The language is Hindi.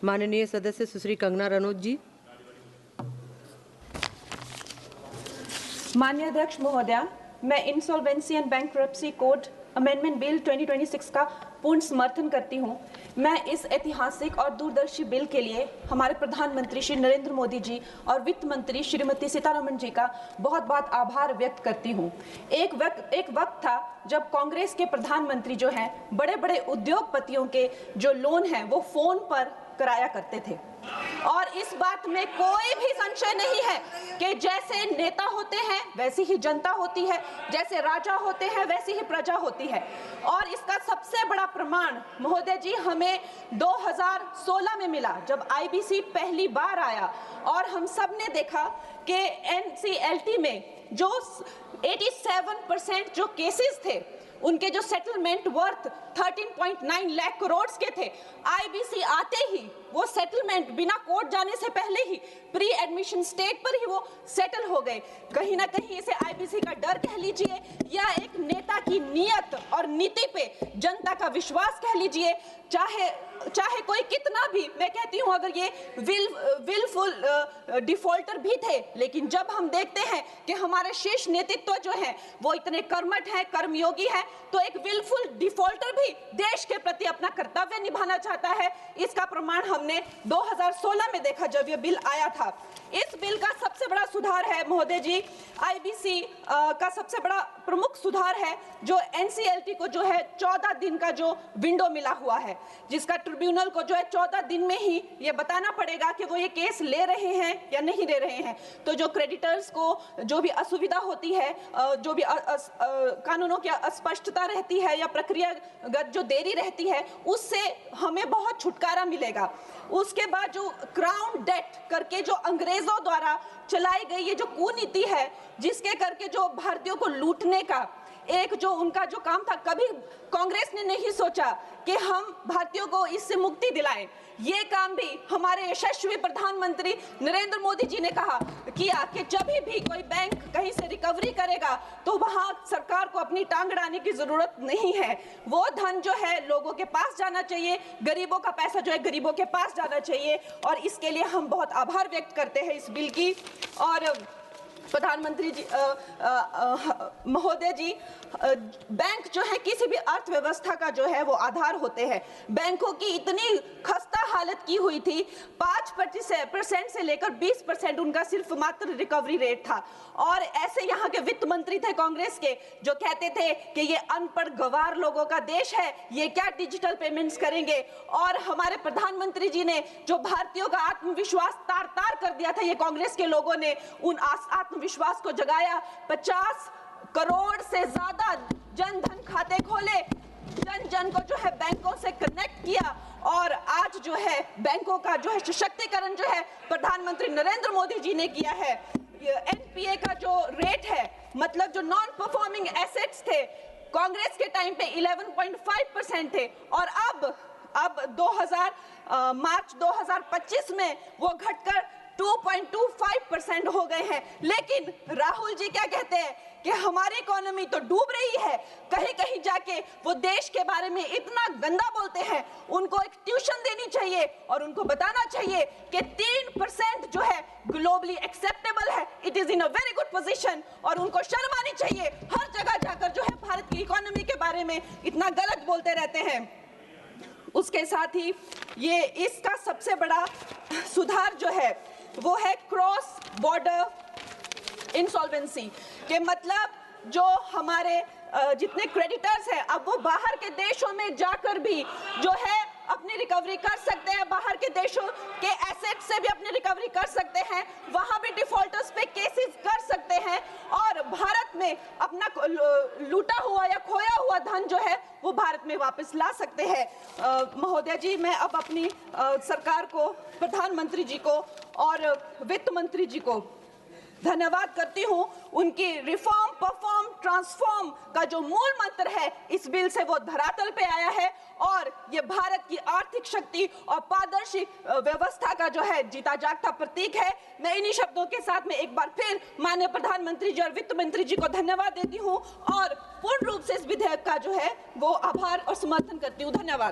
माननीय सदस्य सुश्री कंगना रनौत जी। माननीय अध्यक्ष महोदया, मैं insolvency and bankruptcy code amendment bill 2026 का पूर्ण समर्थन करती हूं। मैं इस ऐतिहासिक और दूरदर्शी बिल के लिए हमारे प्रधानमंत्री श्री नरेंद्र मोदी जी और वित्त मंत्री श्रीमती सीतारमण जी का बहुत बहुत आभार व्यक्त करती हूं। एक वक्त था जब कांग्रेस के प्रधानमंत्री जो हैं बड़े बड़े उद्योगपतियों के जो लोन हैं वो फोन पर कराया करते थे, और इस बात में कोई भी संशय नहीं है कि जैसे नेता होते हैं वैसी ही जनता होती है, जैसे राजा होते हैं वैसी ही प्रजा होती है। और इसका सबसे बड़ा प्रमाण महोदय जी हमें 2016 में मिला, जब आईबीसी पहली बार आया और हम सब ने देखा कि एनसीएलटी में जो 87% जो केसेस थे उनके जो सेटलमेंट वर्थ 13.9 लाख करोड़ के थे, आईबीसी आते ही वो सेटलमेंट बिना कोर्ट जाने से पहले ही प्री एडमिशन स्टेट पर ही वो सेटल हो गए। कहीं ना कहीं इसे आईबीसी का डर कह लीजिए या एक नेता की नीयत और नीति पे जनता का विश्वास कह लीजिए, चाहे कोई कितना भी, मैं कहती हूं अगर ये विलफुल डिफॉल्टर भी थे, लेकिन जब हम देखते हैं कि हमारे शीर्ष नेतृत्व जो है वो इतने कर्मठ हैं, कर्मयोगी हैं, तो एक विलफुल डिफॉल्टर भी देश के प्रति अपना कर्तव्य निभाना चाहता है। इसका प्रमाण हमने 2016 में देखा जब ये बिल आया था। इस बिल का सबसे बड़ा सुधार है महोदय जी, आईबीसी का सबसे बड़ा प्रमुख सुधार है जो एनसीएलटी को जो है 14 दिन का जो विंडो मिला हुआ है, जिसका ट्रिब्यूनल को जो है 14 दिन में ही ये बताना पड़ेगा कि वो ये केस ले रहे हैं या नहीं ले रहे हैं। तो जो क्रेडिटर्स को जो भी असुविधा होती है, जो भी कानूनों की अस्पष्टता रहती है या प्रक्रियागत जो देरी रहती है, उससे हमें बहुत छुटकारा मिलेगा। उसके बाद जो क्राउन डेट करके जो अंग्रेजों द्वारा चलाई गई ये जो कुनीति है, जिसके करके जो भारतीयों को लूटने का एक जो उनका जो काम था, कभी कांग्रेस ने नहीं सोचा कि हम भारतीयों को इससे मुक्ति दिलाएं। ये काम भी हमारे यशस्वी प्रधानमंत्री नरेंद्र मोदी जी ने किया कि जब भी कोई बैंक कहीं से रिकवरी करेगा तो वहां सरकार को अपनी टांग अड़ाने की जरूरत नहीं है। वो धन जो है लोगों के पास जाना चाहिए, गरीबों का पैसा जो है गरीबों के पास जाना चाहिए, और इसके लिए हम बहुत आभार व्यक्त करते हैं इस बिल की। और प्रधानमंत्री जी महोदय जी, बैंक जो है किसी भी अर्थव्यवस्था का जो है वो आधार होते हैं। बैंकों की इतनी खस्ता हालत की हुई थी, 5% से लेकर 20% उनका सिर्फ मात्र रिकवरी रेट था। और ऐसे यहाँ के वित्त मंत्री थे कांग्रेस के जो कहते थे कि ये अनपढ़ गवार लोगों का देश है, ये क्या डिजिटल पेमेंट्स करेंगे। और हमारे प्रधानमंत्री जी ने जो भारतीयों का आत्मविश्वास तार तार कर दिया था, ये कांग्रेस के लोगों ने उन आत्मविश्वास को जगाया। 50 करोड़ से ज्यादा जन धन खाते खोले, जन जन को जो है बैंकों से कनेक्ट किया, और आज जो है बैंकों का जो है सशक्तिकरण जो है प्रधानमंत्री नरेंद्र मोदी जी ने किया है। एनपीए का जो रेट है, मतलब जो नॉन परफॉर्मिंग एसेट्स थे, कांग्रेस के टाइम पे 11.5% थे, और अब मार्च 2025 में वो घटकर 2.25% हो गए हैं। लेकिन राहुल जी क्या कहते हैं कि हमारी इकोनॉमी तो डूब रही है, कहीं कहीं जाके वो देश के बारे में इतना गंदा बोलते हैं। उनको एक ट्यूशन देनी चाहिए और उनको बताना चाहिए कि 3% जो है ग्लोबली एक्सेप्टेबल है, it is in a very good position, और उनको शर्म आनी चाहिए। हर जगह जाकर जो है भारत की इकोनॉमी के बारे में इतना गलत बोलते रहते हैं। उसके साथ ही ये इसका सबसे बड़ा सुधार जो है वो है क्रॉस बॉर्डर इंसॉल्वेंसी के, मतलब जो हमारे जितने क्रेडिटर्स हैं अब वो बाहर के देशों में जाकर भी जो है अपनी रिकवरी कर सकते हैं, बाहर के देशों के एसेट से भी अपनी रिकवरी कर सकते हैं, वहां भी डिफॉल्टर्स पे केसेस कर सकते हैं, और भारत में अपना लूटा हुआ या खोया हुआ धन जो है वो भारत में वापस ला सकते हैं। महोदय जी, मैं अब अपनी सरकार को, प्रधानमंत्री जी को और वित्त मंत्री जी को धन्यवाद करती हूं। उनकी रिफॉर्म, परफॉर्म, ट्रांसफॉर्म का जो मूल मंत्र है इस बिल से वो धरातल पे आया है, और ये भारत की आर्थिक शक्ति और पारदर्शी व्यवस्था का जो है जीता जागता प्रतीक है। मैं इन्हीं शब्दों के साथ में एक बार फिर माननीय प्रधानमंत्री जी और वित्त मंत्री जी को धन्यवाद देती हूं, और पूर्ण रूप से इस विधेयक का जो है वो आभार और समर्थन करती हूं। धन्यवाद।